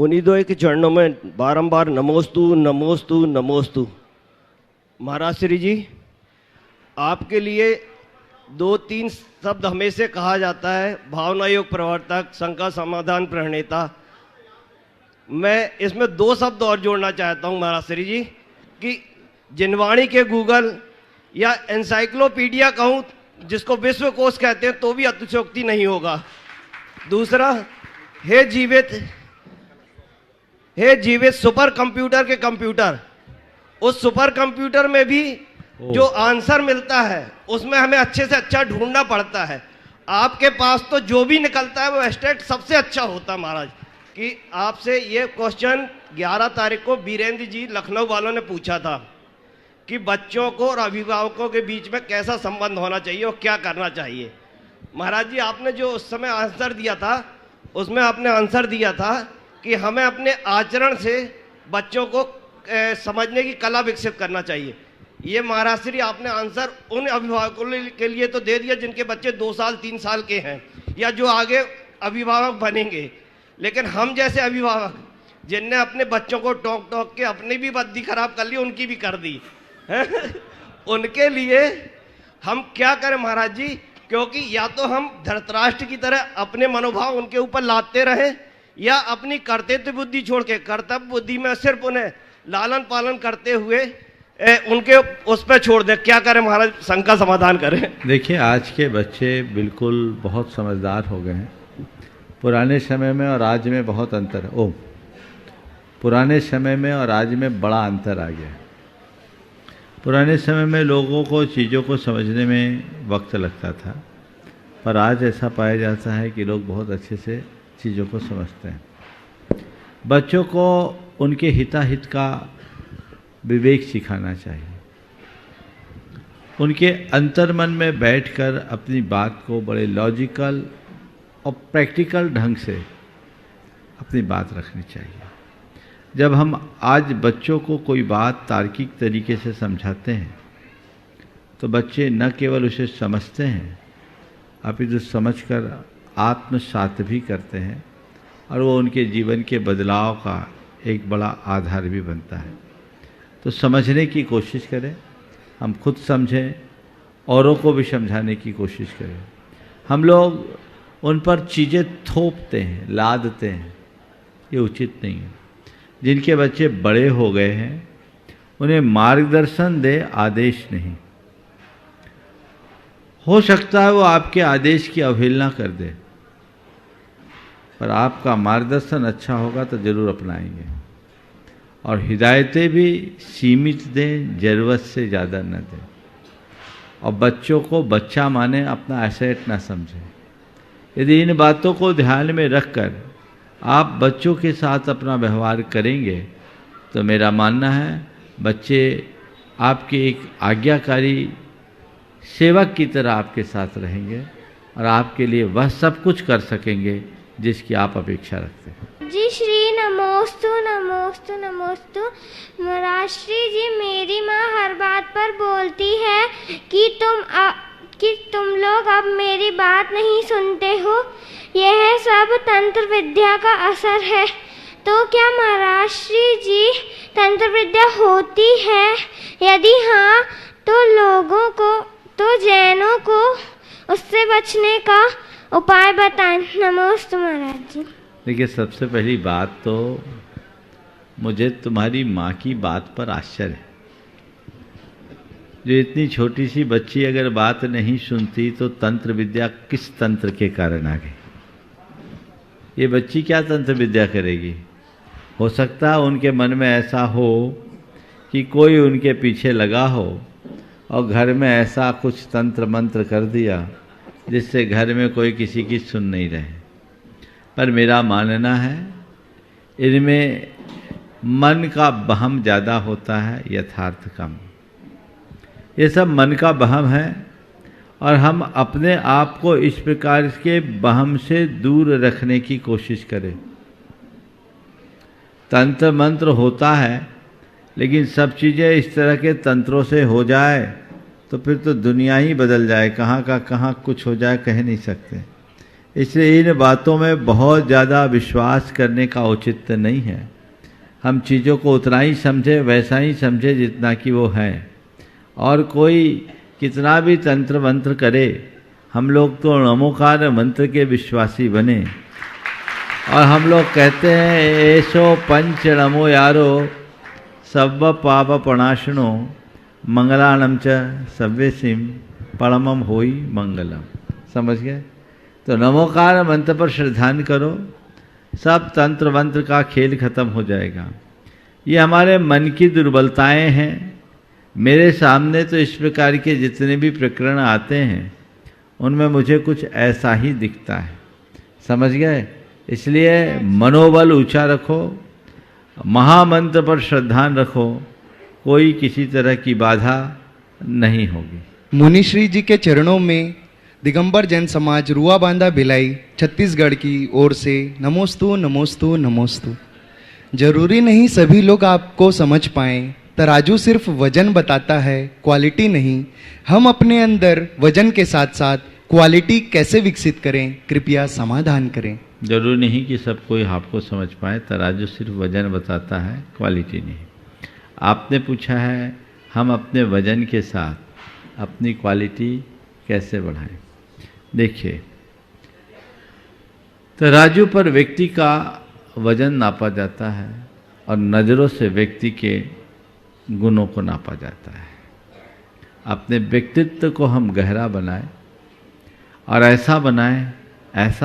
मुनिद्वय के चरणों में बारंबार नमोस्तु नमोस्तु नमोस्तु। महाराज श्री जी, आपके लिए 2-3 शब्द हमेशा कहा जाता है, भावना योग प्रवर्तक, शंका समाधान प्रणेता। मैं इसमें 2 शब्द और जोड़ना चाहता हूं महाराज श्री जी, कि जिनवाणी के गूगल या एनसाइक्लोपीडिया कहूं, जिसको विश्वकोश कहते हैं, तो भी अतिशयोक्ति नहीं होगा। दूसरा, हे जीवित सुपर कंप्यूटर के कंप्यूटर, उस सुपर कंप्यूटर में भी जो आंसर मिलता है उसमें हमें अच्छे से अच्छा ढूंढना पड़ता है। आपके पास तो जो भी निकलता है वो एस्टेट सबसे अच्छा होता है महाराज। कि आपसे ये क्वेश्चन 11 तारीख को वीरेंद्र जी लखनऊ वालों ने पूछा था कि बच्चों को और अभिभावकों के बीच में कैसा संबंध होना चाहिए और क्या करना चाहिए। महाराज जी, आपने जो उस समय आंसर दिया था, उसमें आपने आंसर दिया था कि हमें अपने आचरण से बच्चों को समझने की कला विकसित करना चाहिए। ये महाराज श्री आपने आंसर उन अभिभावकों के लिए तो दे दिया जिनके बच्चे 2 साल 3 साल के हैं या जो आगे अभिभावक बनेंगे, लेकिन हम जैसे अभिभावक जिनने अपने बच्चों को टोक टोक के अपनी भी बुद्धि खराब कर ली, उनकी भी कर दी उनके लिए हम क्या करें महाराज जी? क्योंकि या तो हम धृतराष्ट्र की तरह अपने मनोभाव उनके ऊपर लादते रहें, या अपनी कर्तव्य बुद्धि छोड़ के कर्तव्य बुद्धि में सिर्फ उन्हें लालन पालन करते हुए उनके उस पर छोड़ दे। क्या करें महाराज? शंका समाधान करें। देखिए, आज के बच्चे बिल्कुल बहुत समझदार हो गए हैं। पुराने समय में और आज में बहुत अंतर है। पुराने समय में और आज में बड़ा अंतर आ गया है। पुराने समय में लोगों को चीज़ों को समझने में वक्त लगता था, पर आज ऐसा पाया जाता है कि लोग बहुत अच्छे से चीज़ों को समझते हैं। बच्चों को उनके हिताहित का विवेक सिखाना चाहिए। उनके अंतर्मन में बैठकर अपनी बात को बड़े लॉजिकल और प्रैक्टिकल ढंग से अपनी बात रखनी चाहिए। जब हम आज बच्चों को कोई बात तार्किक तरीके से समझाते हैं तो बच्चे न केवल उसे समझते हैं, अपितु समझकर आत्मसात भी करते हैं, और वो उनके जीवन के बदलाव का एक बड़ा आधार भी बनता है। तो समझने की कोशिश करें, हम खुद समझें, औरों को भी समझाने की कोशिश करें। हम लोग उन पर चीज़ें थोपते हैं, लादते हैं, ये उचित नहीं है। जिनके बच्चे बड़े हो गए हैं उन्हें मार्गदर्शन दे, आदेश नहीं। हो सकता है वो आपके आदेश की अवहेलना कर दे, पर आपका मार्गदर्शन अच्छा होगा तो जरूर अपनाएंगे। और हिदायतें भी सीमित दें, ज़रूरत से ज़्यादा न दें। और बच्चों को बच्चा माने, अपना एसेट ना समझें। यदि इन बातों को ध्यान में रखकर आप बच्चों के साथ अपना व्यवहार करेंगे तो मेरा मानना है बच्चे आपके एक आज्ञाकारी सेवक की तरह आपके साथ रहेंगे और आपके लिए वह सब कुछ कर सकेंगे जिसकी आप अपेक्षा रखते हैं। जी श्री नमोस्तु नमोस्तु नमोस्तु। महाराज श्री जी, मेरी माँ हर बात पर बोलती है कि तुम लोग अब मेरी बात नहीं सुनते हो। यह सब तंत्र विद्या का असर है। तो क्या महाराज श्री जी तंत्र विद्या होती है? यदि हाँ, तो लोगों को, तो जैनों को उससे बचने का उपाय बताएं। नमोस्तु महाराज जी। देखिए, सबसे पहली बात तो मुझे तुम्हारी माँ की बात पर आश्चर्य है। जो इतनी छोटी सी बच्ची अगर बात नहीं सुनती तो तंत्र विद्या किस तंत्र के कारण आ गई? ये बच्ची क्या तंत्र विद्या करेगी? हो सकता है उनके मन में ऐसा हो कि कोई उनके पीछे लगा हो और घर में ऐसा कुछ तंत्र मंत्र कर दिया जिससे घर में कोई किसी की सुन नहीं रहे। पर मेरा मानना है इनमें मन का वहम ज़्यादा होता है, यथार्थ कम। ये सब मन का वहम है और हम अपने आप को इस प्रकार के वहम से दूर रखने की कोशिश करें। तंत्र मंत्र होता है, लेकिन सब चीज़ें इस तरह के तंत्रों से हो जाए तो फिर तो दुनिया ही बदल जाए। कहाँ का कहाँ कुछ हो जाए कह नहीं सकते। इसलिए इन बातों में बहुत ज़्यादा विश्वास करने का औचित्य नहीं है। हम चीज़ों को उतना ही समझे, वैसा ही समझे जितना कि वो है। और कोई कितना भी तंत्र मंत्र करे, हम लोग तो नमोकार मंत्र के विश्वासी बने। और हम लोग कहते हैं ऐसो पंच नमो यारो सब्ब पाप प्रणाशनो मंगलानम च सव्यसिम परमम होई मंगलम। समझ गए? तो नमोकार मंत्र पर श्रद्धान करो, सब तंत्र मंत्र का खेल खत्म हो जाएगा। ये हमारे मन की दुर्बलताएं हैं। मेरे सामने तो इस प्रकार के जितने भी प्रकरण आते हैं उनमें मुझे कुछ ऐसा ही दिखता है। समझ गए? इसलिए मनोबल ऊंचा रखो, महामंत्र पर श्रद्धान रखो, कोई किसी तरह की बाधा नहीं होगी। मुनिश्री जी के चरणों में दिगंबर जैन समाज रुआ बांधा भिलाई छत्तीसगढ़ की ओर से नमोस्तु नमोस्तु नमोस्तु। जरूरी नहीं सभी लोग आपको समझ पाएं। तराजू सिर्फ वजन बताता है, क्वालिटी नहीं। हम अपने अंदर वजन के साथ साथ क्वालिटी कैसे विकसित करें, कृपया समाधान करें। जरूरी नहीं कि सब कोई आपको समझ पाए। तराजू सिर्फ वजन बताता है, क्वालिटी नहीं। आपने पूछा है हम अपने वजन के साथ अपनी क्वालिटी कैसे बढ़ाएं। देखिए, तराजू पर व्यक्ति का वजन नापा जाता है और नज़रों से व्यक्ति के गुणों को नापा जाता है। अपने व्यक्तित्व को हम गहरा बनाएं और ऐसा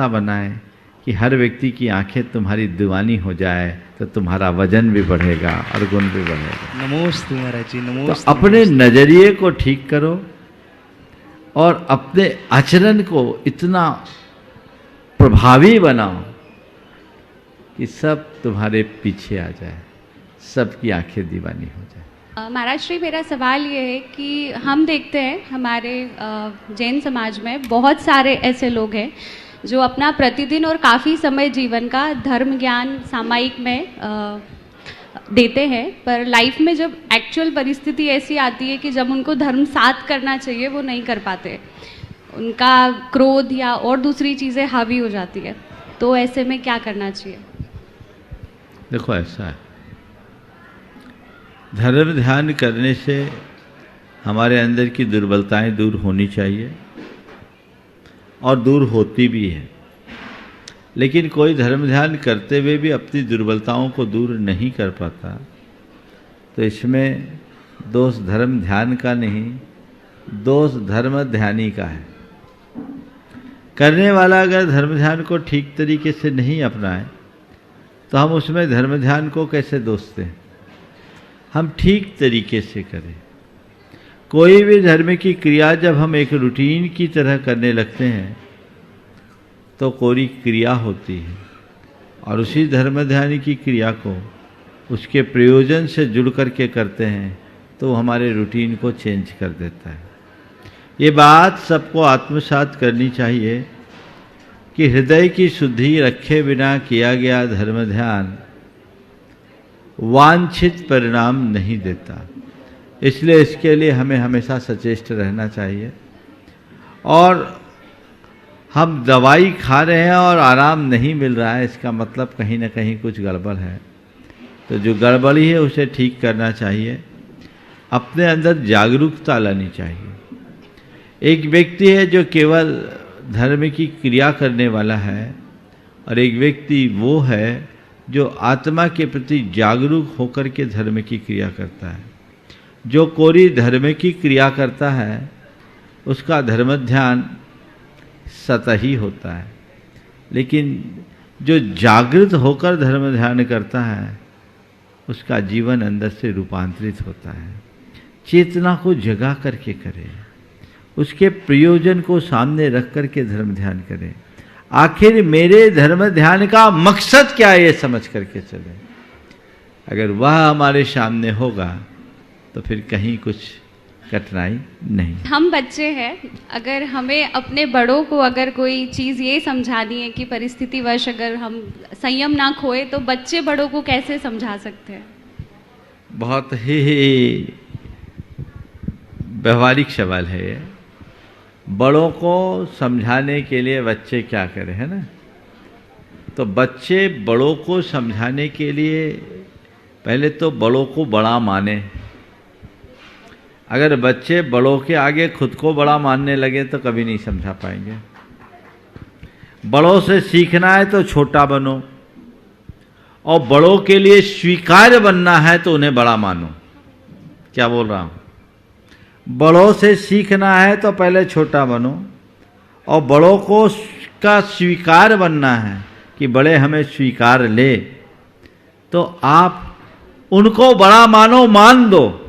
बनाएं कि हर व्यक्ति की आंखें तुम्हारी दीवानी हो जाए, तो तुम्हारा वजन भी बढ़ेगा और गुण भी बढ़ेगा। नमोस्तु महाराज जी, तो नमोस्तु। अपने नजरिए को ठीक करो और अपने आचरण को इतना प्रभावी बनाओ कि सब तुम्हारे पीछे आ जाए, सबकी आंखें दीवानी हो जाए। महाराज श्री, मेरा सवाल ये है कि हम देखते हैं हमारे जैन समाज में बहुत सारे ऐसे लोग हैं जो अपना प्रतिदिन और काफ़ी समय जीवन का धर्म ज्ञान सामायिक में देते हैं, पर लाइफ में जब एक्चुअल परिस्थिति ऐसी आती है कि जब उनको धर्म साथ करना चाहिए वो नहीं कर पाते, उनका क्रोध या और दूसरी चीज़ें हावी हो जाती है, तो ऐसे में क्या करना चाहिए? देखो, ऐसा है, धर्म ध्यान करने से हमारे अंदर की दुर्बलताएं दूर होनी चाहिए और दूर होती भी है। लेकिन कोई धर्म ध्यान करते हुए भी अपनी दुर्बलताओं को दूर नहीं कर पाता, तो इसमें दोष धर्म ध्यान का नहीं, दोष धर्म ध्यानी का है। करने वाला अगर धर्म ध्यान को ठीक तरीके से नहीं अपनाए तो हम उसमें धर्म ध्यान को कैसे दोष दें। हम ठीक तरीके से करें। कोई भी धर्म की क्रिया जब हम एक रूटीन की तरह करने लगते हैं तो कोई क्रिया होती है, और उसी धर्म ध्यान की क्रिया को उसके प्रयोजन से जुड़ करके करते हैं तो हमारे रूटीन को चेंज कर देता है। ये बात सबको आत्मसात करनी चाहिए कि हृदय की शुद्धि रखे बिना किया गया धर्म ध्यान वांछित परिणाम नहीं देता। इसलिए इसके लिए हमें हमेशा सचेष्ट रहना चाहिए। और हम दवाई खा रहे हैं और आराम नहीं मिल रहा है, इसका मतलब कहीं ना कहीं कुछ गड़बड़ है। तो जो गड़बड़ी है उसे ठीक करना चाहिए, अपने अंदर जागरूकता लानी चाहिए। एक व्यक्ति है जो केवल धर्म की क्रिया करने वाला है, और एक व्यक्ति वो है जो आत्मा के प्रति जागरूक होकर के धर्म की क्रिया करता है। जो कोई धर्म की क्रिया करता है उसका धर्म ध्यान सतही होता है, लेकिन जो जागृत होकर धर्म ध्यान करता है उसका जीवन अंदर से रूपांतरित होता है। चेतना को जगा करके करे, उसके प्रयोजन को सामने रख करके धर्म ध्यान करें। आखिर मेरे धर्म ध्यान का मकसद क्या है ये समझ करके चले। अगर वह हमारे सामने होगा तो फिर कहीं कुछ कठिनाई नहीं। हम बच्चे हैं, अगर हमें अपने बड़ों को अगर कोई चीज़ ये समझानी है कि परिस्थितिवश अगर हम संयम ना खोए, तो बच्चे बड़ों को कैसे समझा सकते हैं? बहुत ही व्यवहारिक सवाल है ये। बड़ों को समझाने के लिए बच्चे क्या करें, है ना। तो बच्चे बड़ों को समझाने के लिए पहले तो बड़ों को बड़ा माने। अगर बच्चे बड़ों के आगे खुद को बड़ा मानने लगे तो कभी नहीं समझा पाएंगे। बड़ों से सीखना है तो छोटा बनो, और बड़ों के लिए स्वीकार्य बनना है तो उन्हें बड़ा मानो। क्या बोल रहा हूं? बड़ों से सीखना है तो पहले छोटा बनो, और बड़ों को का स्वीकार बनना है कि बड़े हमें स्वीकार ले, तो आप उनको बड़ा मानो, मान दो।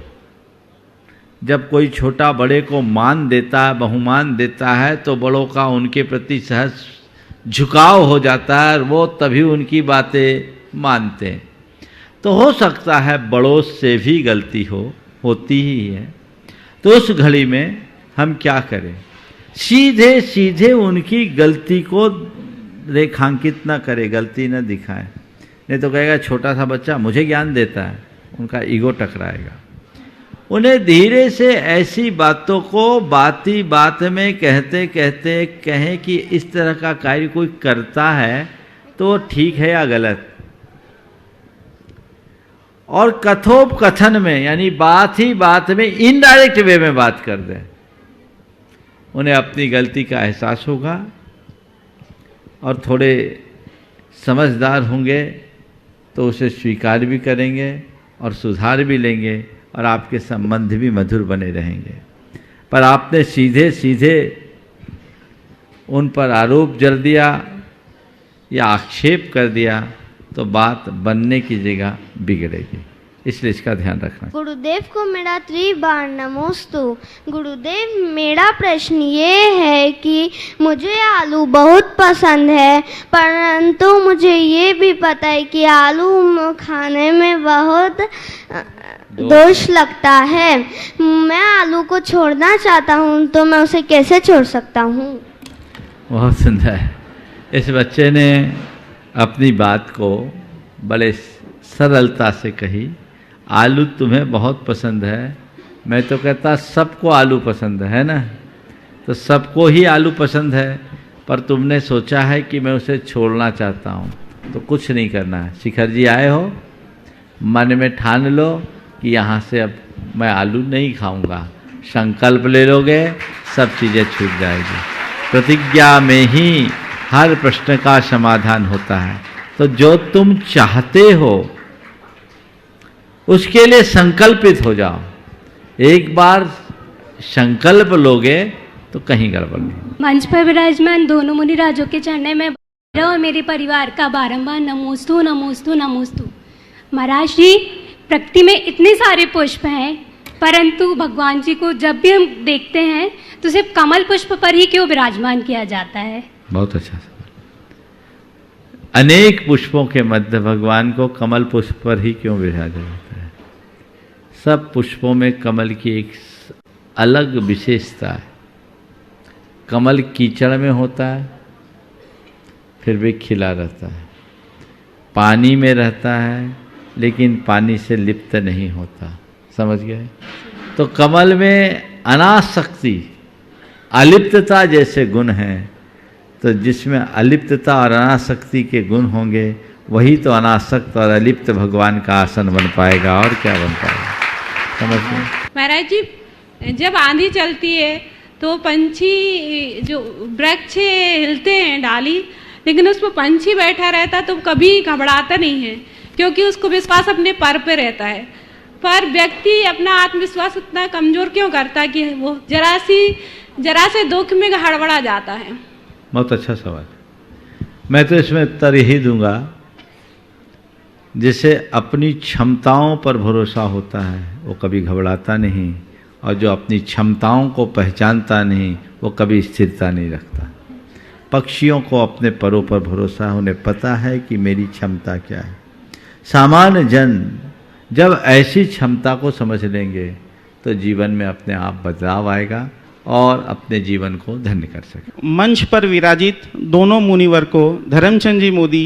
जब कोई छोटा बड़े को मान देता है, बहुमान देता है, तो बड़ों का उनके प्रति सहज झुकाव हो जाता है और वो तभी उनकी बातें मानते हैं। तो हो सकता है बड़ों से भी गलती होती ही है। तो उस घड़ी में हम क्या करें? सीधे सीधे उनकी गलती को रेखांकित न करें, गलती न दिखाएं। नहीं तो कहेगा छोटा सा बच्चा मुझे ज्ञान देता है, उनका ईगो टकराएगा। उन्हें धीरे से ऐसी बातों को बाती बात में कहते कहते कहें कि इस तरह का कार्य कोई करता है तो ठीक है या गलत। और कथोपकथन में, यानी बात ही बात में इनडायरेक्ट वे में बात कर दें। उन्हें अपनी गलती का एहसास होगा और थोड़े समझदार होंगे तो उसे स्वीकार भी करेंगे और सुधार भी लेंगे, और आपके संबंध भी मधुर बने रहेंगे। पर आपने सीधे सीधे उन पर आरोप जल दिया या आक्षेप कर दिया तो बात बनने की जगह बिगड़ेगी। इसलिए इसका ध्यान रखना। गुरुदेव को मेरा त्रिबार नमोस्तु। गुरुदेव, मेरा प्रश्न ये है कि मुझे आलू बहुत पसंद है, परंतु मुझे ये भी पता है कि आलू खाने में बहुत दोष लगता है। मैं आलू को छोड़ना चाहता हूँ, तो मैं उसे कैसे छोड़ सकता हूँ? बहुत सुंदर है। इस बच्चे ने अपनी बात को बड़े सरलता से कही। आलू तुम्हें बहुत पसंद है, मैं तो कहता सबको आलू पसंद है ना, तो सबको ही आलू पसंद है, पर तुमने सोचा है कि मैं उसे छोड़ना चाहता हूँ, तो कुछ नहीं करना है। शिखर जी आए हो, मन में ठान लो कि यहाँ से अब मैं आलू नहीं खाऊंगा। संकल्प ले लोगे, सब चीज़ें छूट जाएगी। प्रतिज्ञा में ही हर प्रश्न का समाधान होता है। तो जो तुम चाहते हो उसके लिए संकल्पित हो जाओ। एक बार संकल्प लोगे तो कहीं गड़बड़ नहीं। मंच पर विराजमान दोनों मुनिराजों के चरणों में मेरा और मेरे परिवार का बारंबार नमोस्तु नमोस्तु नमोस्तु। महाराज जी, प्रकृति में इतने सारे पुष्प हैं, परंतु भगवान जी को जब भी हम देखते हैं तो सिर्फ कमल पुष्प पर ही क्यों विराजमान किया जाता है? बहुत अच्छा सवाल। अनेक पुष्पों के मध्य भगवान को कमल पुष्प पर ही क्यों विराजा जाता है? सब पुष्पों में कमल की एक अलग विशेषता है। कमल कीचड़ में होता है, फिर भी खिला रहता है। पानी में रहता है, लेकिन पानी से लिप्त नहीं होता। समझ गए? तो कमल में अनासक्ति, अलिप्तता जैसे गुण हैं, तो जिसमें अलिप्तता और अनासक्ति के गुण होंगे वही तो अनासक्त और अलिप्त भगवान का आसन बन पाएगा। और क्या बन पाएगा? समझ गए? महाराज जी, जब आंधी चलती है तो पंछी, जो वृक्ष हिलते हैं डाली, लेकिन उसमें पंछी बैठा रहता तो कभी घबराता नहीं है, क्योंकि उसको विश्वास अपने पर पे रहता है। पर व्यक्ति अपना आत्मविश्वास इतना कमजोर क्यों करता है कि वो जरा से दुख में हड़बड़ा जाता है? बहुत अच्छा सवाल। मैं तो इसमें उत्तर यही दूंगा, जिसे अपनी क्षमताओं पर भरोसा होता है वो कभी घबराता नहीं, और जो अपनी क्षमताओं को पहचानता नहीं वो कभी स्थिरता नहीं रखता। पक्षियों को अपने परों पर भरोसा, उन्हें पता है कि मेरी क्षमता क्या है। सामान्य जन जब ऐसी क्षमता को समझ लेंगे तो जीवन में अपने आप बदलाव आएगा और अपने जीवन को धन्य कर सके। मंच पर विराजित दोनों मुनिवर को धर्मचंद जी मोदी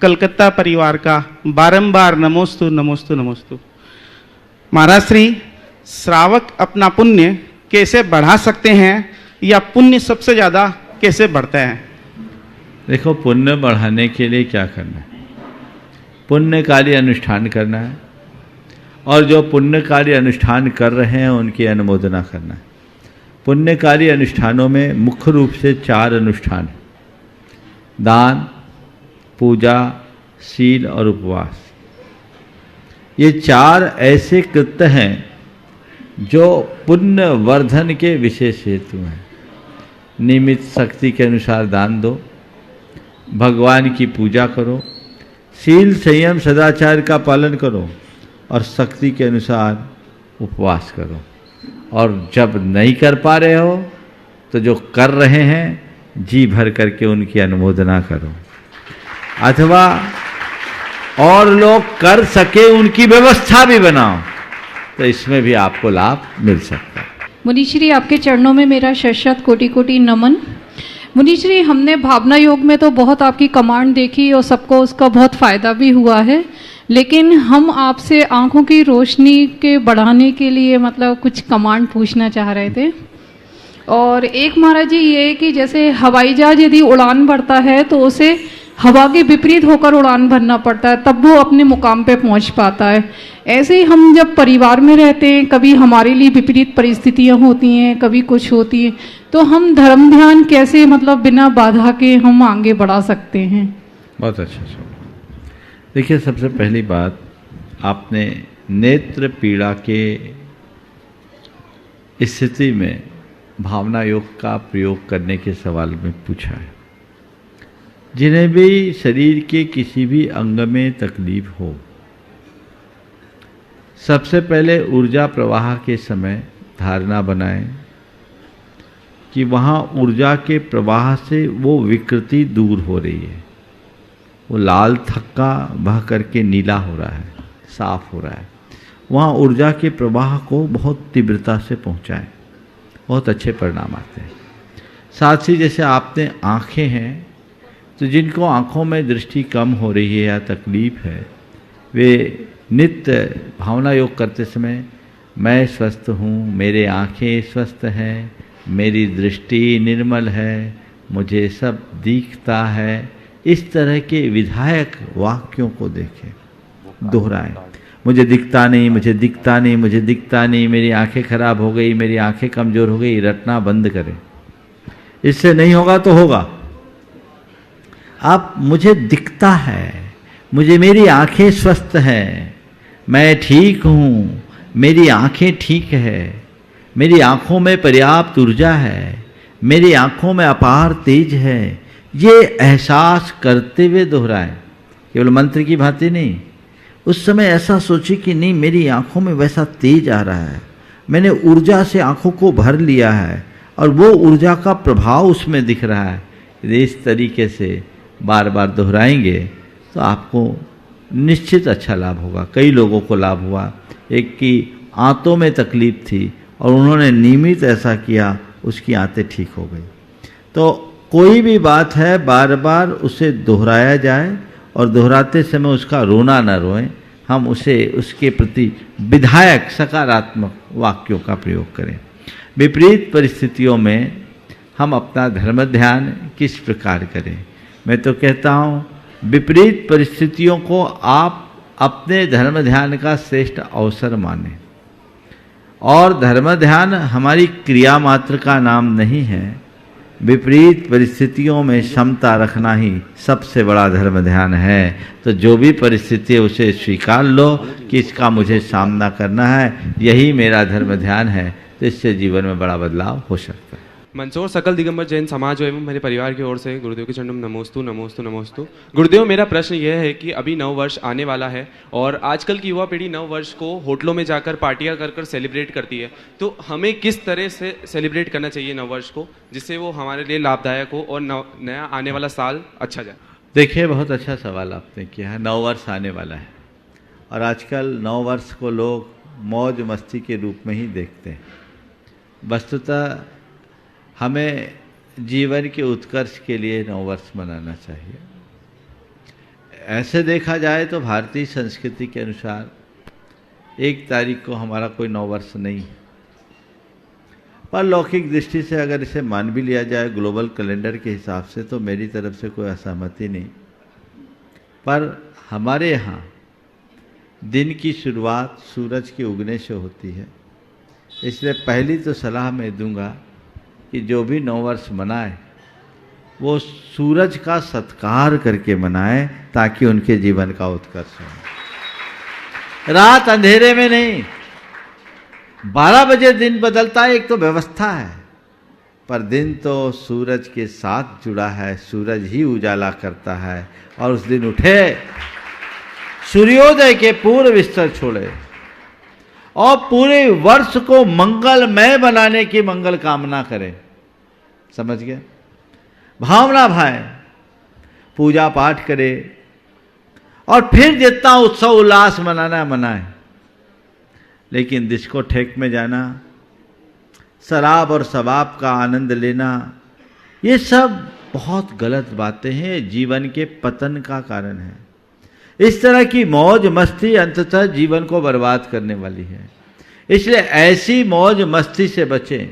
कलकत्ता परिवार का बारंबार नमोस्तु नमोस्तु नमोस्तु। महाराज श्री, श्रावक अपना पुण्य कैसे बढ़ा सकते हैं या पुण्य सबसे ज़्यादा कैसे बढ़ता है? देखो, पुण्य बढ़ाने के लिए क्या करना है? पुण्यकारी अनुष्ठान करना है, और जो पुण्यकारी अनुष्ठान कर रहे हैं उनकी अनुमोदना करना है। पुण्यकारी अनुष्ठानों में मुख्य रूप से 4 अनुष्ठान हैं: दान, पूजा, शील और उपवास। ये 4 ऐसे कृत्य हैं जो पुण्य वर्धन के विशेष हेतु हैं। नियमित शक्ति के अनुसार दान दो, भगवान की पूजा करो, शील संयम सदाचार का पालन करो और शक्ति के अनुसार उपवास करो। और जब नहीं कर पा रहे हो तो जो कर रहे हैं जी भर करके उनकी अनुमोदना करो, अथवा और लोग कर सके उनकी व्यवस्था भी बनाओ, तो इसमें भी आपको लाभ मिल सकता है। मुनीश्री, आपके चरणों में मेरा शत कोटि कोटि नमन। मुनीश्री, हमने भावना योग में तो बहुत आपकी कमांड देखी और सबको उसका बहुत फ़ायदा भी हुआ है, लेकिन हम आपसे आंखों की रोशनी के बढ़ाने के लिए मतलब कुछ कमांड पूछना चाह रहे थे। और एक महाराज जी ये कि जैसे हवाई जहाज यदि उड़ान भरता है तो उसे हवा के विपरीत होकर उड़ान भरना पड़ता है, तब वो अपने मुकाम पे पहुंच पाता है। ऐसे ही हम जब परिवार में रहते हैं, कभी हमारे लिए विपरीत परिस्थितियां होती हैं, कभी कुछ होती है, तो हम धर्म ध्यान कैसे मतलब बिना बाधा के हम आगे बढ़ा सकते हैं? बहुत अच्छा सवाल। देखिए, सबसे पहली बात, आपने नेत्र पीड़ा के स्थिति में भावना योग का प्रयोग करने के सवाल में पूछा है। जिन्हें भी शरीर के किसी भी अंग में तकलीफ हो, सबसे पहले ऊर्जा प्रवाह के समय धारणा बनाएं कि वहाँ ऊर्जा के प्रवाह से वो विकृति दूर हो रही है। वो लाल थक्का बह करके नीला हो रहा है, साफ हो रहा है। वहाँ ऊर्जा के प्रवाह को बहुत तीव्रता से पहुँचाएं, बहुत अच्छे परिणाम आते हैं। साथ ही जैसे आपने आँखें हैं, तो जिनको आँखों में दृष्टि कम हो रही है या तकलीफ है, वे नित्य भावना योग करते समय मैं स्वस्थ हूँ, मेरे आँखें स्वस्थ हैं, मेरी दृष्टि निर्मल है, मुझे सब दिखता है, इस तरह के विधायक वाक्यों को देखें, दोहराएं। मुझे दिखता नहीं, मुझे दिखता नहीं, मुझे दिखता नहीं, मेरी आंखें खराब हो गई, मेरी आंखें कमज़ोर हो गई, रटना बंद करें। इससे नहीं होगा तो होगा। आप मुझे दिखता है, मुझे मेरी आंखें स्वस्थ हैं, मैं ठीक हूँ, मेरी आंखें ठीक है, मेरी आंखों में पर्याप्त ऊर्जा है, मेरी आंखों में अपार तेज है, ये एहसास करते हुए दोहराएं। केवल मंत्र की भांति नहीं, उस समय ऐसा सोचिए कि नहीं, मेरी आंखों में वैसा तेज आ रहा है, मैंने ऊर्जा से आंखों को भर लिया है और वो ऊर्जा का प्रभाव उसमें दिख रहा है। इस तरीके से बार बार दोहराएंगे तो आपको निश्चित अच्छा लाभ होगा। कई लोगों को लाभ हुआ। एक की आंतों में तकलीफ थी और उन्होंने नियमित ऐसा किया, उसकी आंतें ठीक हो गई। तो कोई भी बात है, बार बार उसे दोहराया जाए और दोहराते समय उसका रोना न रोएं। हम उसे उसके प्रति विधायक सकारात्मक वाक्यों का प्रयोग करें। विपरीत परिस्थितियों में हम अपना धर्म ध्यान किस प्रकार करें? मैं तो कहता हूँ, विपरीत परिस्थितियों को आप अपने धर्म ध्यान का श्रेष्ठ अवसर मानें। और धर्म ध्यान हमारी क्रिया मात्र का नाम नहीं है। विपरीत परिस्थितियों में क्षमता रखना ही सबसे बड़ा धर्म ध्यान है। तो जो भी परिस्थिति है उसे स्वीकार लो कि इसका मुझे सामना करना है, यही मेरा धर्म ध्यान है। तो इससे जीवन में बड़ा बदलाव हो सकता है। मंदसौर सकल दिगंबर जैन समाज एवं मेरे परिवार की ओर से गुरुदेव के चरणों में नमोस्तु नमोस्तु नमोस्तु। गुरुदेव, मेरा प्रश्न यह है कि अभी नव वर्ष आने वाला है और आजकल की युवा पीढ़ी नव वर्ष को होटलों में जाकर पार्टियां कर सेलिब्रेट करती है, तो हमें किस तरह से सेलिब्रेट करना चाहिए नव वर्ष को, जिससे वो हमारे लिए लाभदायक हो और नया आने वाला साल अच्छा जाए? देखिए, बहुत अच्छा सवाल आपने किया है। नव वर्ष आने वाला है और आजकल नव वर्ष को लोग मौज मस्ती के रूप में ही देखते हैं। वस्तुतः हमें जीवन के उत्कर्ष के लिए नववर्ष मनाना चाहिए। ऐसे देखा जाए तो भारतीय संस्कृति के अनुसार 1 तारीख को हमारा कोई नववर्ष नहीं है। पर लौकिक दृष्टि से अगर इसे मान भी लिया जाए ग्लोबल कैलेंडर के हिसाब से तो मेरी तरफ से कोई असहमति नहीं। पर हमारे यहाँ दिन की शुरुआत सूरज के उगने से होती है, इसलिए पहली तो सलाह मैं दूंगा कि जो भी नववर्ष मनाए वो सूरज का सत्कार करके मनाए ताकि उनके जीवन का उत्कर्ष हो। रात अंधेरे में नहीं, 12 बजे दिन बदलता है, एक तो व्यवस्था है, पर दिन तो सूरज के साथ जुड़ा है, सूरज ही उजाला करता है। और उस दिन उठे, सूर्योदय के पूर्व बिस्तर छोड़े और पूरे वर्ष को मंगलमय बनाने की मंगल कामना करें। समझ गए? भावना भाए, पूजा पाठ करे और फिर जितना उत्सव उल्लास मनाना मनाए। लेकिन डिस्कोथेक में जाना, शराब और शबाब का आनंद लेना, ये सब बहुत गलत बातें हैं, जीवन के पतन का कारण है। इस तरह की मौज मस्ती अंततः जीवन को बर्बाद करने वाली है। इसलिए ऐसी मौज मस्ती से बचें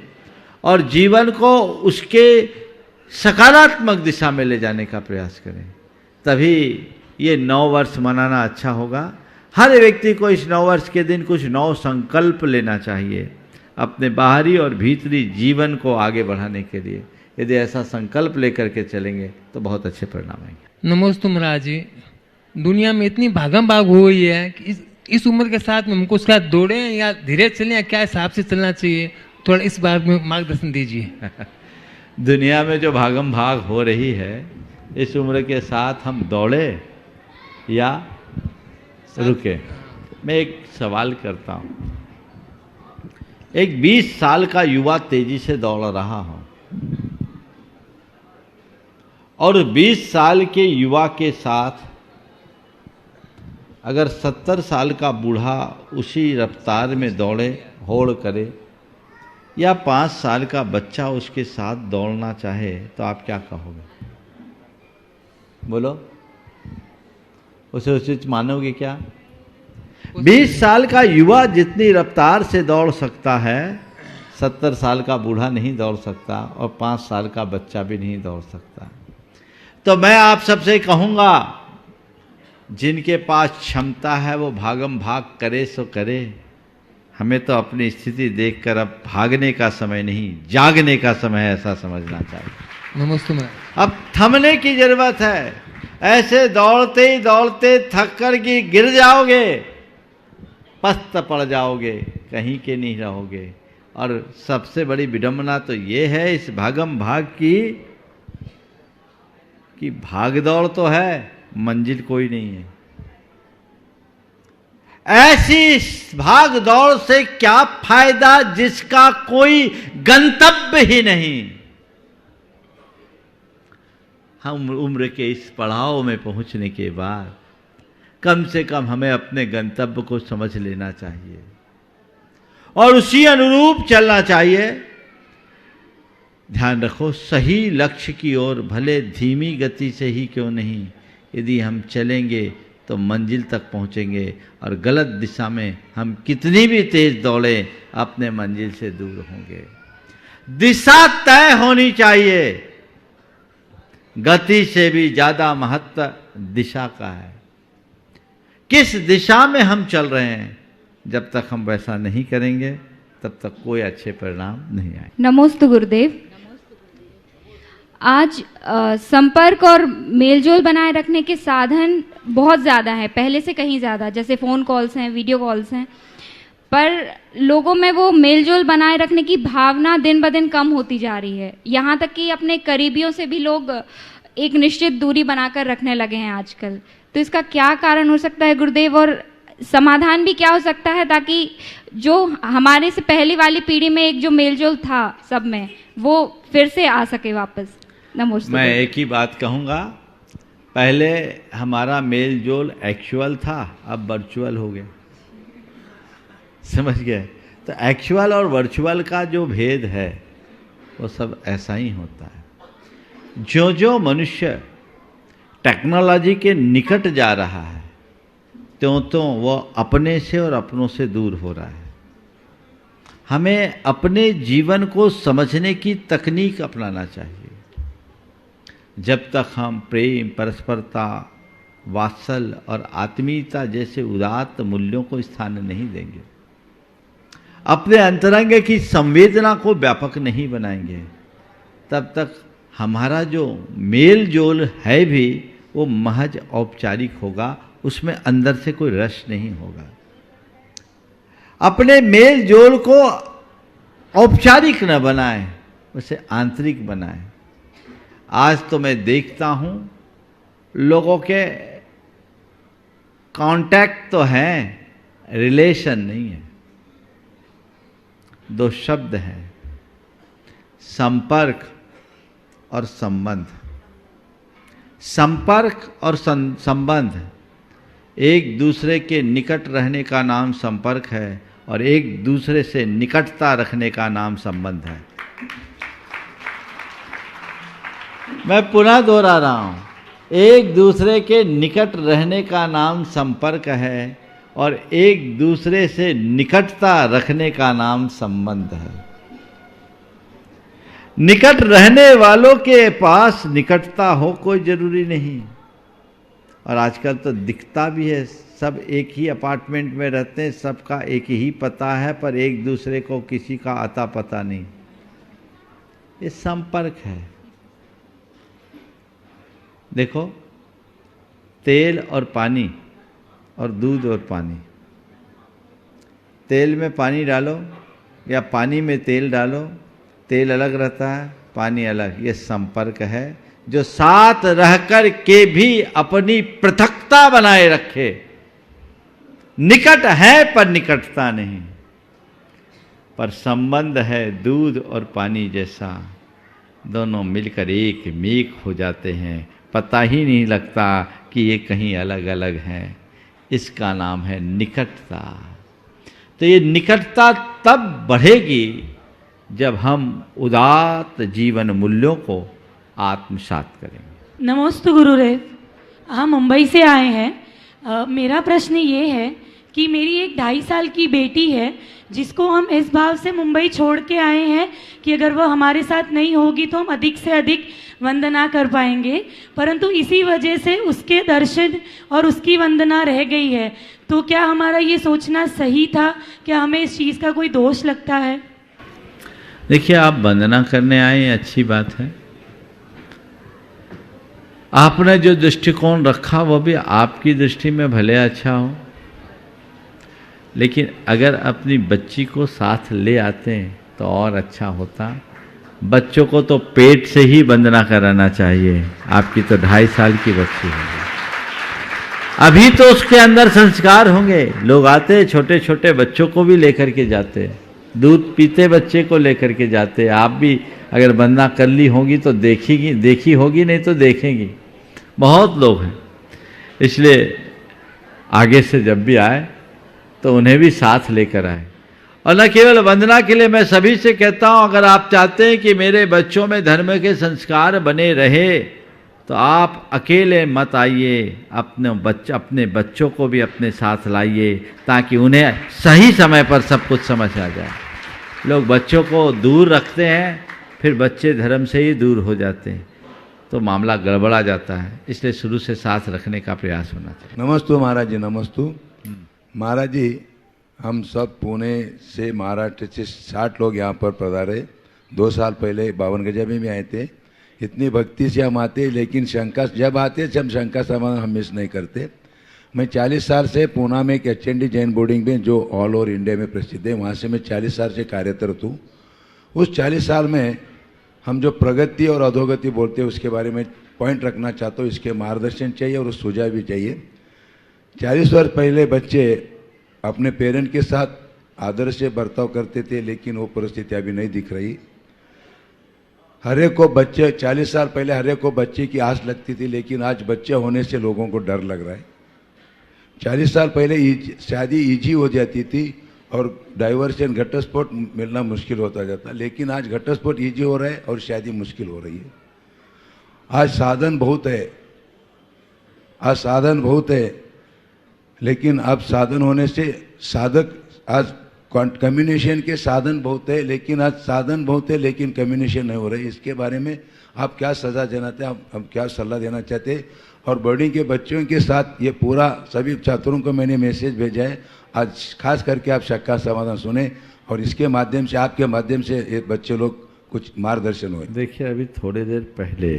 और जीवन को उसके सकारात्मक दिशा में ले जाने का प्रयास करें, तभी ये नव वर्ष मनाना अच्छा होगा। हर व्यक्ति को इस नव वर्ष के दिन कुछ नव संकल्प लेना चाहिए अपने बाहरी और भीतरी जीवन को आगे बढ़ाने के लिए। यदि ऐसा संकल्प लेकर के चलेंगे तो बहुत अच्छे परिणाम आएंगे। नमस्ते महाराज जी, दुनिया में इतनी भागम भाग हो गई है कि इस उम्र के साथ में हमको उसका दौड़ें या धीरे चलें या क्या हिसाब से चलना चाहिए, थोड़ा इस बारे में मार्गदर्शन दीजिए। दुनिया में जो भागम भाग हो रही है, इस उम्र के साथ हम दौड़े या रुके? मैं एक सवाल करता हूँ। एक 20 साल का युवा तेजी से दौड़ रहा हो और 20 साल के युवा के साथ अगर 70 साल का बूढ़ा उसी रफ्तार में दौड़े, होड़ करे, या 5 साल का बच्चा उसके साथ दौड़ना चाहे तो आप क्या कहोगे? बोलो, उसे उचित मानोगे क्या? 20 साल का युवा जितनी रफ्तार से दौड़ सकता है, 70 साल का बूढ़ा नहीं दौड़ सकता और 5 साल का बच्चा भी नहीं दौड़ सकता। तो मैं आप सबसे कहूँगा, जिनके पास क्षमता है वो भागम भाग करे सो करे। हमें तो अपनी स्थिति देखकर अब भागने का समय नहीं, जागने का समय है, ऐसा समझना चाहिए। नमस्ते। अब थमने की जरूरत है। ऐसे दौड़ते ही दौड़ते थक कर के गिर जाओगे, पस्त पड़ जाओगे, कहीं के नहीं रहोगे। और सबसे बड़ी विडंबना तो ये है इस भागम भाग की कि भाग दौड़ तो है, मंजिल कोई नहीं है। ऐसी भाग दौड़ से क्या फायदा जिसका कोई गंतव्य ही नहीं। हम उम्र के इस पड़ाव में पहुंचने के बाद कम से कम हमें अपने गंतव्य को समझ लेना चाहिए और उसी अनुरूप चलना चाहिए। ध्यान रखो, सही लक्ष्य की ओर भले धीमी गति से ही क्यों नहीं, यदि हम चलेंगे तो मंजिल तक पहुंचेंगे, और गलत दिशा में हम कितनी भी तेज दौड़ें अपने मंजिल से दूर होंगे। दिशा तय होनी चाहिए। गति से भी ज्यादा महत्व दिशा का है। किस दिशा में हम चल रहे हैं, जब तक हम वैसा नहीं करेंगे तब तक कोई अच्छे परिणाम नहीं आए। नमोस्तु गुरुदेव। आज संपर्क और मेलजोल बनाए रखने के साधन बहुत ज़्यादा है, पहले से कहीं ज़्यादा, जैसे फ़ोन कॉल्स हैं, वीडियो कॉल्स हैं, पर लोगों में वो मेलजोल बनाए रखने की भावना दिन ब दिन कम होती जा रही है। यहाँ तक कि अपने करीबियों से भी लोग एक निश्चित दूरी बनाकर रखने लगे हैं आजकल। तो इसका क्या कारण हो सकता है गुरुदेव, और समाधान भी क्या हो सकता है, ताकि जो हमारे से पहली वाली पीढ़ी में एक जो मेलजोल था सब में, वो फिर से आ सके वापस। नमस्ते। मैं एक ही बात कहूँगा, पहले हमारा मेल जोल एक्चुअल था, अब वर्चुअल हो गया। समझ गए? तो एक्चुअल और वर्चुअल का जो भेद है वो सब ऐसा ही होता है। जो जो मनुष्य टेक्नोलॉजी के निकट जा रहा है, त्यों त्यों वो अपने से और अपनों से दूर हो रहा है। हमें अपने जीवन को समझने की तकनीक अपनाना चाहिए। जब तक हम प्रेम, परस्परता, वात्सल्य और आत्मीयता जैसे उदात्त मूल्यों को स्थान नहीं देंगे, अपने अंतरंग की संवेदना को व्यापक नहीं बनाएंगे, तब तक हमारा जो मेल जोल है भी वो महज औपचारिक होगा, उसमें अंदर से कोई रस नहीं होगा। अपने मेल जोल को औपचारिक न बनाएं, उसे आंतरिक बनाएं। आज तो मैं देखता हूं लोगों के कांटेक्ट तो हैं, रिलेशन नहीं है। दो शब्द हैं, संपर्क और संबंध। संपर्क और संबंध, एक दूसरे के निकट रहने का नाम संपर्क है और एक दूसरे से निकटता रखने का नाम संबंध है। मैं पुनः दोहरा रहा हूं, एक दूसरे के निकट रहने का नाम संपर्क है और एक दूसरे से निकटता रखने का नाम संबंध है। निकट रहने वालों के पास निकटता हो कोई जरूरी नहीं, और आजकल तो दिखता भी है, सब एक ही अपार्टमेंट में रहते हैं, सबका एक ही पता है, पर एक दूसरे को किसी का आता पता नहीं। ये संपर्क है। देखो, तेल और पानी और दूध और पानी, तेल में पानी डालो या पानी में तेल डालो, तेल अलग रहता है, पानी अलग। ये संपर्क है जो साथ रहकर के भी अपनी पृथकता बनाए रखे। निकट है पर निकटता नहीं, पर संबंध है दूध और पानी जैसा, दोनों मिलकर एक मेक हो जाते हैं, पता ही नहीं लगता कि ये कहीं अलग अलग हैं। इसका नाम है निकटता। तो ये निकटता तब बढ़ेगी जब हम उदात्त जीवन मूल्यों को आत्मसात करेंगे। नमस्ते गुरुदेव, हम मुंबई से आए हैं। मेरा प्रश्न ये है कि मेरी एक 2.5 साल की बेटी है जिसको हम इस भाव से मुंबई छोड़ के आए हैं कि अगर वह हमारे साथ नहीं होगी तो हम अधिक से अधिक वंदना कर पाएंगे, परंतु इसी वजह से उसके दर्शन और उसकी वंदना रह गई है। तो क्या हमारा ये सोचना सही था? क्या हमें इस चीज़ का कोई दोष लगता है? देखिए, आप वंदना करने आए, अच्छी बात है। आपने जो दृष्टिकोण रखा वो भी आपकी दृष्टि में भले अच्छा हो, लेकिन अगर अपनी बच्ची को साथ ले आते हैं तो और अच्छा होता। बच्चों को तो पेट से ही वंदना कराना चाहिए। आपकी तो 2.5 साल की बच्ची है, अभी तो उसके अंदर संस्कार होंगे। लोग आते, छोटे छोटे बच्चों को भी लेकर के जाते, दूध पीते बच्चे को लेकर के जाते। आप भी अगर वंदना कर ली होगी तो देखी होगी, नहीं तो देखेंगी। बहुत लोग हैं, इसलिए आगे से जब भी आए तो उन्हें भी साथ लेकर आए। और न केवल वंदना के लिए, मैं सभी से कहता हूँ, अगर आप चाहते हैं कि मेरे बच्चों में धर्म के संस्कार बने रहे तो आप अकेले मत आइए, अपने बच्चों को भी अपने साथ लाइए, ताकि उन्हें सही समय पर सब कुछ समझ आ जाए। लोग बच्चों को दूर रखते हैं, फिर बच्चे धर्म से ही दूर हो जाते हैं, तो मामला गड़बड़ा जाता है। इसलिए शुरू से साथ रखने का प्रयास होना चाहिए। नमस्तु महाराज जी, नमस्तु महाराज जी। हम सब पुणे से, महाराष्ट्र से 60 लोग यहाँ पर पधारे। 2 साल पहले 52 गजा में आए थे। इतनी भक्ति से हम आते, लेकिन शंका जब आते जब शंका समाधान हम मिस नहीं करते। मैं 40 साल से पूना में एक HND जैन बोर्डिंग में, जो ऑल ओवर इंडिया में प्रसिद्ध है, वहाँ से मैं 40 साल से कार्यरत हूँ। उस 40 साल में हम जो प्रगति और अधोगति बोलते हैं उसके बारे में पॉइंट रखना चाहता हूँ। इसके मार्गदर्शन चाहिए और सुझाव भी चाहिए। 40 वर्ष पहले बच्चे अपने पेरेंट के साथ आदर से बर्ताव करते थे, लेकिन वो परिस्थिति अभी नहीं दिख रही। हर एक को बच्चे, 40 साल पहले हर एक को बच्चे की आस लगती थी, लेकिन आज बच्चे होने से लोगों को डर लग रहा है। 40 साल पहले शादी ईजी हो जाती थी और डाइवर्शन, घटस्फोट मिलना मुश्किल होता जाता, लेकिन आज घटस्फोट ईजी हो रहा है और शादी मुश्किल हो रही है। आज साधन बहुत है, लेकिन अब साधन होने से साधक, आज कम्युनिकेशन के साधन बहुत है, लेकिन आज साधन बहुत है लेकिन कम्युनिकेशन नहीं हो रहे। इसके बारे में आप क्या सजा देना चाहते हैं, आप क्या सलाह देना चाहते हैं? और बोर्डिंग के बच्चों के साथ ये पूरा सभी छात्रों को मैंने मैसेज भेजा है, आज खास करके आप शक का समाधान सुने और इसके माध्यम से, आपके माध्यम से ये बच्चे लोग कुछ मार्गदर्शन हुए। देखिए, अभी थोड़ी देर पहले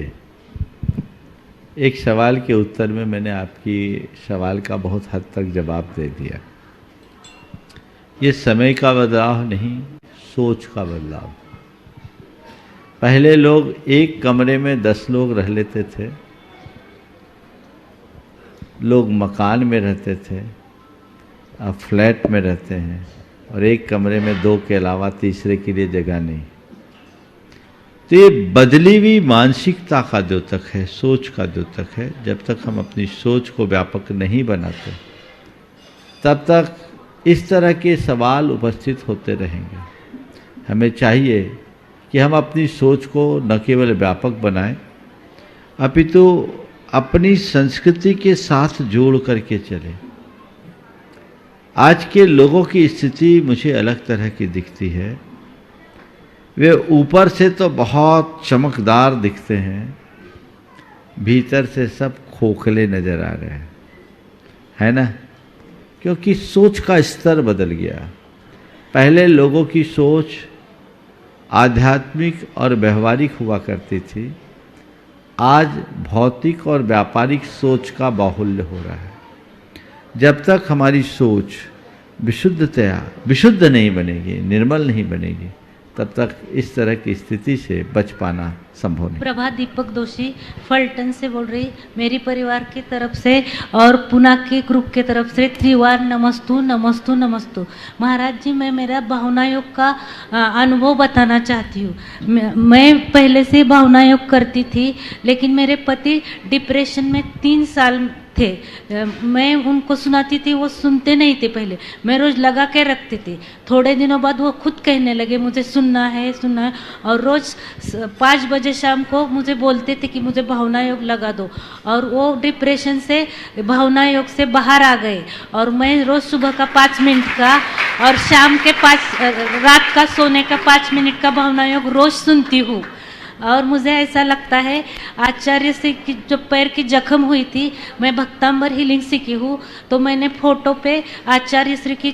एक सवाल के उत्तर में मैंने आपकी सवाल का बहुत हद तक जवाब दे दिया। ये समय का बदलाव नहीं, सोच का बदलाव। पहले लोग एक कमरे में 10 लोग रह लेते थे, लोग मकान में रहते थे, अब फ्लैट में रहते हैं और एक कमरे में 2 के अलावा तीसरे के लिए जगह नहीं। तो ये बदली हुई मानसिकता का द्योतक है, सोच का द्योतक है। जब तक हम अपनी सोच को व्यापक नहीं बनाते तब तक इस तरह के सवाल उपस्थित होते रहेंगे। हमें चाहिए कि हम अपनी सोच को न केवल व्यापक बनाएं, अपितु अपनी संस्कृति के साथ जोड़ करके चलें। आज के लोगों की स्थिति मुझे अलग तरह की दिखती है। वे ऊपर से तो बहुत चमकदार दिखते हैं, भीतर से सब खोखले नजर आ रहे हैं, है ना? क्योंकि सोच का स्तर बदल गया। पहले लोगों की सोच आध्यात्मिक और व्यवहारिक हुआ करती थी, आज भौतिक और व्यापारिक सोच का बाहुल्य हो रहा है। जब तक हमारी सोच विशुद्ध नहीं बनेगी, निर्मल नहीं बनेगी, तब तक इस तरह की स्थिति से बच पाना संभव नहीं। प्रभा दीपक दोषी फलटन से बोल रही, मेरी परिवार की तरफ से और पुणे के ग्रुप के तरफ से त्रिवार नमस्तु नमस्तु नमस्तु। महाराज जी, मैं मेरा भावना योग का अनुभव बताना चाहती हूँ। मैं पहले से भावना योग करती थी, लेकिन मेरे पति डिप्रेशन में 3 साल थे। मैं उनको सुनाती थी, वो सुनते नहीं थे। पहले मैं रोज लगा के रखती थी, थोड़े दिनों बाद वो खुद कहने लगे मुझे सुनना है सुनना है, और रोज 5 बजे शाम को मुझे बोलते थे कि मुझे भावना योग लगा दो, और वो डिप्रेशन से भावना योग से बाहर आ गए। और मैं रोज सुबह का 5 मिनट का और शाम के 5 रात का सोने का 5 मिनट का भावना योग रोज सुनती हूँ। और मुझे ऐसा लगता है, आचार्य से की जो पैर की जख्म हुई थी, मैं भक्तांबर हीलिंग सीखी हूँ, तो मैंने फोटो पे आचार्य श्री की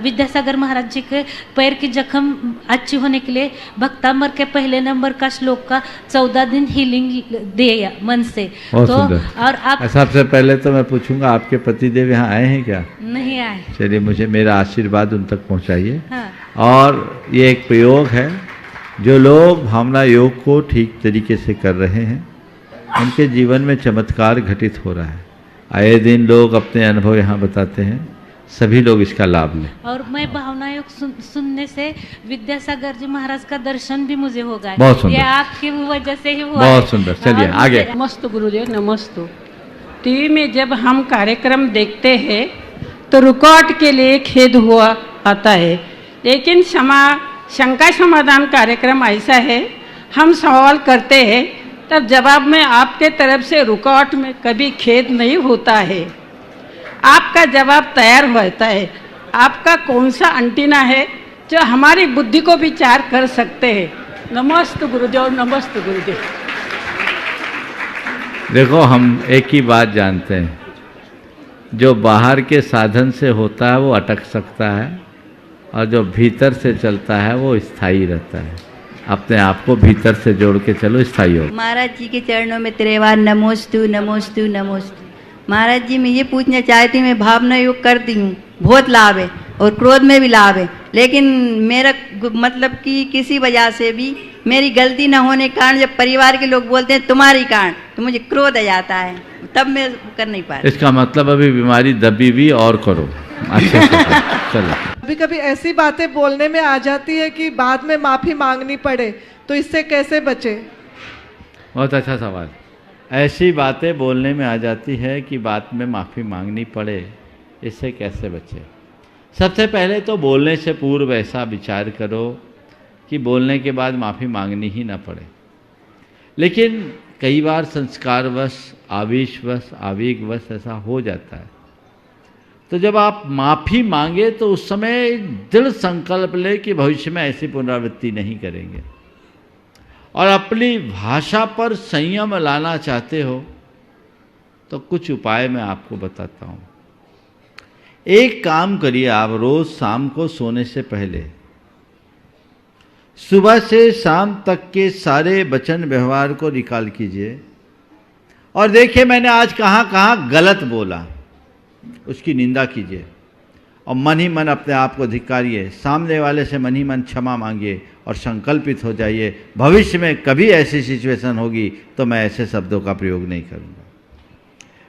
विद्यासागर महाराज जी के पैर की जख्म अच्छी होने के लिए भक्तांबर के पहले नंबर का श्लोक का 14 दिन हीलिंग दिया मन से। तो और आप सबसे पहले तो मैं पूछूंगा, आपके पतिदेव यहाँ आए हैं क्या? नहीं आए। चलिए, मुझे मेरा आशीर्वाद उन तक पहुँचाइए। हाँ। और ये एक प्रयोग है, जो लोग भावना योग को ठीक तरीके से कर रहे हैं उनके जीवन में चमत्कार घटित हो रहा है। आए दिन लोग अपने अनुभव यहाँ बताते हैं, सभी लोग इसका लाभ लें। और मैं भावना योग सुनने से विद्यासागर जी महाराज का दर्शन भी मुझे हो गया। बहुत सुंदर। ये आपकी वजह से ही हुआ। बहुत सुंदर। चलिए आगे। नमस्ते गुरुदेव, नमस्ते। टीवी में जब हम कार्यक्रम देखते हैं तो रिकॉर्ड के लिए खेद हुआ आता है, लेकिन शंका समाधान कार्यक्रम ऐसा है, हम सवाल करते हैं तब जवाब में आपके तरफ से रुकावट में कभी खेद नहीं होता है, आपका जवाब तैयार होता है। आपका कौन सा अंटीना है जो हमारी बुद्धि को विचार कर सकते हैं? नमस्ते गुरुदेव, नमस्ते गुरुदेव। देखो, हम एक ही बात जानते हैं, जो बाहर के साधन से होता है वो अटक सकता है, और जो भीतर से चलता है वो स्थायी रहता है। अपने आप को भीतर से जोड़ के चलो, स्थायी हो। महाराज जी के चरणों में त्रिवार नमोस्तु नमोस्तु नमोस्तु। महाराज जी, मैं ये पूछना चाहती हूँ, मैं भावना योग करती हूँ, बहुत लाभ है और क्रोध में भी लाभ है, लेकिन मेरा मतलब कि किसी वजह से भी मेरी गलती न होने के कारण जब परिवार के लोग बोलते हैं तुम्हारी कारण, तो मुझे क्रोध आ जाता है, तब मैं कर नहीं पा रही। इसका मतलब अभी बीमारी दबी हुई, और करो अच्छे से। चलो, कभी कभी ऐसी बातें बोलने में आ जाती है कि बाद में माफी मांगनी पड़े, तो इससे कैसे बचे? बहुत अच्छा सवाल। ऐसी बातें बोलने में आ जाती है कि बाद में माफ़ी मांगनी पड़े, इससे कैसे बचे? सबसे पहले तो बोलने से पूर्व ऐसा विचार करो कि बोलने के बाद माफ़ी मांगनी ही ना पड़े। लेकिन कई बार संस्कारवश, आवेशवश, आवेगवश ऐसा हो जाता है, तो जब आप माफ़ी मांगे तो उस समय दृढ़ संकल्प ले कि भविष्य में ऐसी पुनरावृत्ति नहीं करेंगे। और अपनी भाषा पर संयम लाना चाहते हो तो कुछ उपाय मैं आपको बताता हूँ। एक काम करिए, आप रोज शाम को सोने से पहले सुबह से शाम तक के सारे वचन व्यवहार को रिकॉल कीजिए और देखिए मैंने आज कहाँ कहाँ गलत बोला, उसकी निंदा कीजिए और मन ही मन अपने आप को धिक्कारिए, सामने वाले से मन ही मन क्षमा मांगिए और संकल्पित हो जाइए भविष्य में कभी ऐसी सिचुएशन होगी तो मैं ऐसे शब्दों का प्रयोग नहीं करूँगा।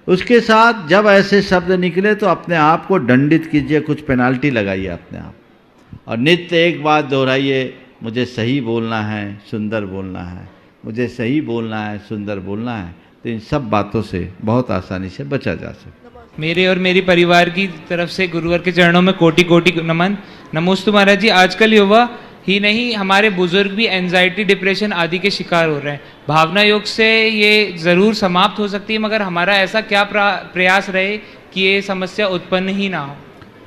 उसके साथ जब ऐसे शब्द निकले तो अपने आप को दंडित कीजिए, कुछ पेनाल्टी लगाइए अपने आप और नित्य एक बात दोहराइए, मुझे सही बोलना है, सुंदर बोलना है, मुझे सही बोलना है, सुंदर बोलना है। तो इन सब बातों से बहुत आसानी से बचा जा सकता है। मेरे और मेरी परिवार की तरफ से गुरुवर के चरणों में कोटि कोटि नमन। नमोस्तु महाराज जी। आजकल युवा ही नहीं, हमारे बुजुर्ग भी एंजाइटी, डिप्रेशन आदि के शिकार हो रहे हैं। भावना योग से ये ज़रूर समाप्त हो सकती है, मगर हमारा ऐसा क्या प्रयास रहे कि ये समस्या उत्पन्न ही ना हो?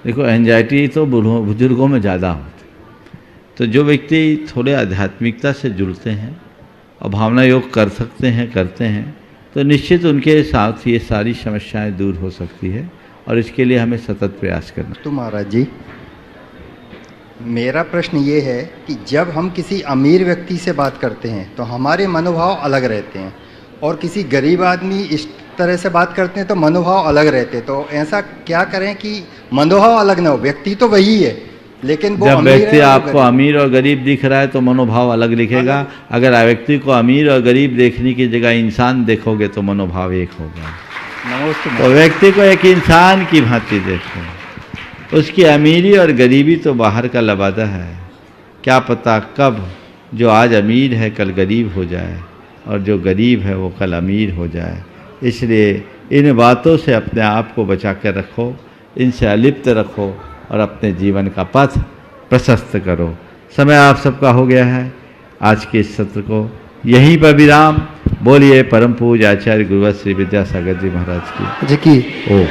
देखो, एंजाइटी तो बुजुर्गों में ज़्यादा होती, तो जो व्यक्ति थोड़े आध्यात्मिकता से जुड़ते हैं और भावना योग कर सकते हैं, करते हैं, तो निश्चित उनके साथ ये सारी समस्याएं दूर हो सकती है और इसके लिए हमें सतत प्रयास करना। तो महाराज जी, मेरा प्रश्न ये है कि जब हम किसी अमीर व्यक्ति से बात करते हैं तो हमारे मनोभाव अलग रहते हैं और किसी गरीब आदमी इस तरह से बात करते हैं तो मनोभाव अलग रहते हैं, तो ऐसा क्या करें कि मनोभाव अलग ना हो? व्यक्ति तो वही है, लेकिन वो जब व्यक्ति आपको अमीर और गरीब दिख रहा है तो मनोभाव अलग दिखेगा। अगर व्यक्ति को अमीर और गरीब देखने की जगह इंसान देखोगे तो मनोभाव एक होगा। तो व्यक्ति को एक इंसान की भांति देखो, उसकी अमीरी और गरीबी तो बाहर का लबादा है। क्या पता कब जो आज अमीर है कल गरीब हो जाए और जो गरीब है वो कल अमीर हो जाए। इसलिए इन बातों से अपने आप को बचा कर रखो, इनसे अलिप्त रखो और अपने जीवन का पथ प्रशस्त करो। समय आप सबका हो गया है। आज के इस सत्र को यहीं पर विराम। बोलिए परम पूज्य आचार्य गुरुवर श्री विद्यासागर जी महाराज की। ओ